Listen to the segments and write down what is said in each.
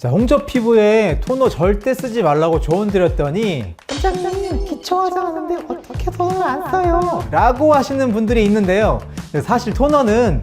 자, 홍조 피부에 토너 절대 쓰지 말라고 조언 드렸더니 원장님 기초하지 않은데 어떻게 돈을 안 써요? 라고 하시는 분들이 있는데요. 사실 토너는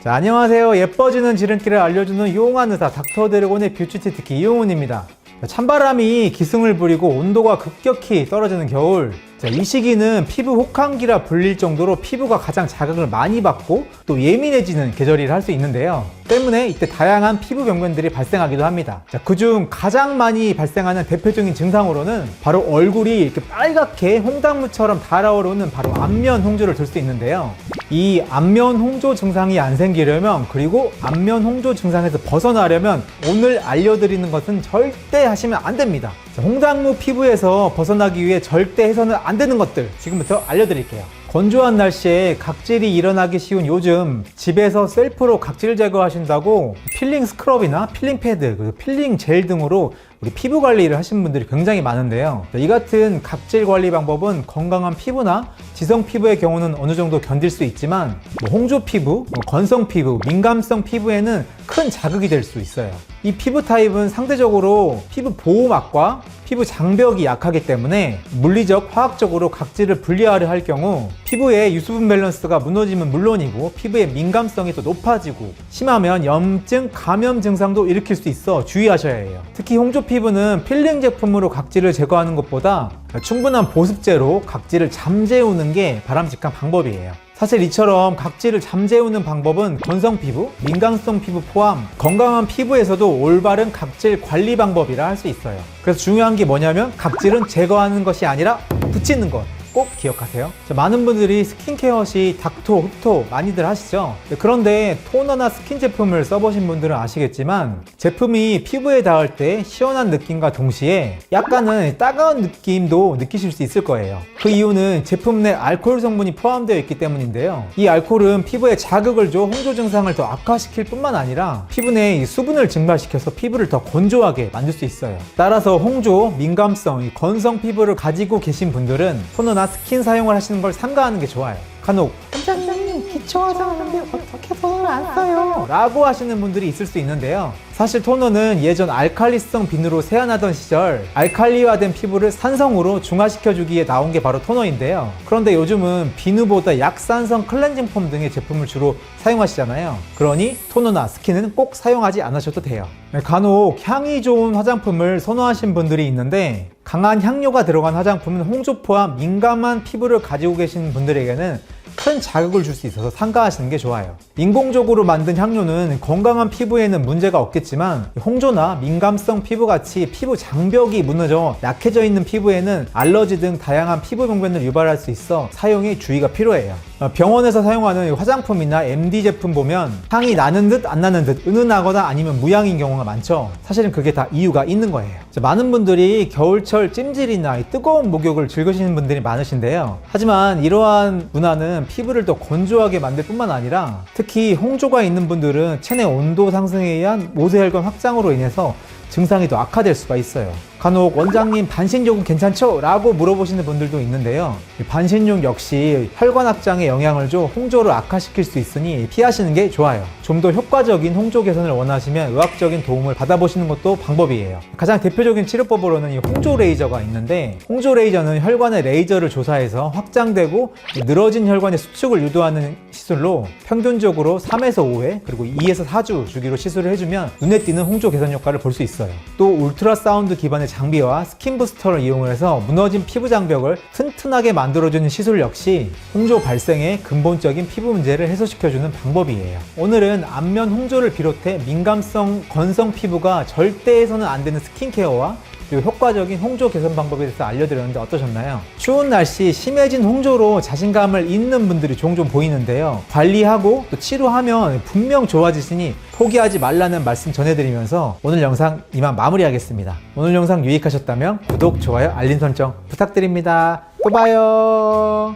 자, 안녕하세요. 예뻐지는 지름길을 알려주는 요홍한 의사 닥터 드래곤의 뷰티티 특히 이용훈입니다. 찬바람이 기승을 부리고 온도가 급격히 떨어지는 겨울, 이 시기는 피부 혹한기라 불릴 정도로 피부가 가장 자극을 많이 받고 또 예민해지는 계절이라 할 수 있는데요. 때문에 이때 다양한 피부 병변들이 발생하기도 합니다. 그중 가장 많이 발생하는 대표적인 증상으로는 바로 얼굴이 이렇게 빨갛게 홍당무처럼 달아오르는 바로 안면 홍조를 들 수 있는데요. 이 안면 홍조 증상이 안 생기려면, 그리고 안면 홍조 증상에서 벗어나려면 오늘 알려드리는 것은 절대 하시면 안 됩니다. 홍당무 피부에서 벗어나기 위해 절대 해서는 안 되는 것들 지금부터 알려드릴게요. 건조한 날씨에 각질이 일어나기 쉬운 요즘, 집에서 셀프로 각질 제거하신다고 필링 스크럽이나 필링 패드, 필링 젤 등으로 우리 피부 관리를 하시는 분들이 굉장히 많은데요. 이 같은 각질 관리 방법은 건강한 피부나 지성 피부의 경우는 어느 정도 견딜 수 있지만 홍조 피부, 건성 피부, 민감성 피부에는 큰 자극이 될 수 있어요. 이 피부 타입은 상대적으로 피부 보호막과 피부 장벽이 약하기 때문에 물리적, 화학적으로 각질을 분리하려 할 경우 피부의 유수분 밸런스가 무너지면 물론이고 피부의 민감성이 또 높아지고 심하면 염증, 감염 증상도 일으킬 수 있어 주의하셔야 해요. 특히 홍조 피부는 필링 제품으로 각질을 제거하는 것보다 충분한 보습제로 각질을 잠재우는 게 바람직한 방법이에요. 사실 이처럼 각질을 잠재우는 방법은 건성 피부, 민감성 피부 포함 건강한 피부에서도 올바른 각질 관리 방법이라 할 수 있어요. 그래서 중요한 게 뭐냐면 각질은 제거하는 것이 아니라 붙이는 것. 꼭 기억하세요. 많은 분들이 스킨케어 시 닥토, 흡토 많이들 하시죠. 그런데 토너나 스킨 제품을 써보신 분들은 아시겠지만 제품이 피부에 닿을 때 시원한 느낌과 동시에 약간은 따가운 느낌도 느끼실 수 있을 거예요. 그 이유는 제품 내 알코올 성분이 포함되어 있기 때문인데요. 이 알코올은 피부에 자극을 줘 홍조 증상을 더 악화시킬 뿐만 아니라 피부 내에 수분을 증발시켜서 피부를 더 건조하게 만들 수 있어요. 따라서 홍조, 민감성, 건성 피부를 가지고 계신 분들은 토너나 스킨 사용을 하시는 걸 삼가하는 게 좋아요. 간혹 원장님 기초하지 않은데 어떻게 돈을 안 써요? 라고 하시는 분들이 있을 수 있는데요. 사실 토너는 예전 알칼리성 비누로 세안하던 시절 알칼리화된 피부를 산성으로 중화시켜주기에 나온 게 바로 토너인데요. 그런데 요즘은 비누보다 약산성 클렌징 폼 등의 제품을 주로 사용하시잖아요. 그러니 토너나 스킨은 꼭 사용하지 않으셔도 돼요. 간혹 향이 좋은 화장품을 선호하시는 분들이 있는데 강한 향료가 들어간 화장품은 홍조 포함 민감한 피부를 가지고 계신 분들에게는 큰 자극을 줄 수 있어서 삼가하시는 게 좋아요. 인공적으로 만든 향료는 건강한 피부에는 문제가 없겠지만 홍조나 민감성 피부같이 피부 장벽이 무너져 약해져 있는 피부에는 알러지 등 다양한 피부 병변을 유발할 수 있어 사용에 주의가 필요해요. 병원에서 사용하는 화장품이나 MD 제품 보면 향이 나는 듯 안 나는 듯 은은하거나 아니면 무향인 경우가 많죠. 사실은 그게 다 이유가 있는 거예요. 많은 분들이 겨울철 찜질이나 뜨거운 목욕을 즐기시는 분들이 많으신데요. 하지만 이러한 문화는 피부를 더 건조하게 만들 뿐만 아니라 특히 홍조가 있는 분들은 체내 온도 상승에 의한 모세혈관 확장으로 인해서 증상이 더 악화될 수가 있어요. 간혹 원장님 반신욕은 괜찮죠? 라고 물어보시는 분들도 있는데요. 반신욕 역시 혈관 확장에 영향을 줘 홍조를 악화시킬 수 있으니 피하시는 게 좋아요. 좀 더 효과적인 홍조 개선을 원하시면 의학적인 도움을 받아보시는 것도 방법이에요. 가장 대표적인 치료법으로는 이 홍조 레이저가 있는데 홍조 레이저는 혈관의 레이저를 조사해서 확장되고 늘어진 혈관의 수축을 유도하는 시술로 평균적으로 3에서 5회 그리고 2에서 4주 주기로 시술을 해주면 눈에 띄는 홍조 개선 효과를 볼 수 있어요. 또 울트라사운드 기반의 장비와 스킨 부스터를 이용해서 무너진 피부 장벽을 튼튼하게 만들어주는 시술 역시 홍조 발생의 근본적인 피부 문제를 해소시켜주는 방법이에요. 오늘은 안면 홍조를 비롯해 민감성, 건성 피부가 절대 해서는 안 되는 스킨케어와 그리고 효과적인 홍조 개선 방법에 대해서 알려드렸는데 어떠셨나요? 추운 날씨 심해진 홍조로 자신감을 잃는 분들이 종종 보이는데요. 관리하고 또 치료하면 분명 좋아지시니 포기하지 말라는 말씀 전해드리면서 오늘 영상 이만 마무리하겠습니다. 오늘 영상 유익하셨다면 구독, 좋아요, 알림 설정 부탁드립니다. 또 봐요.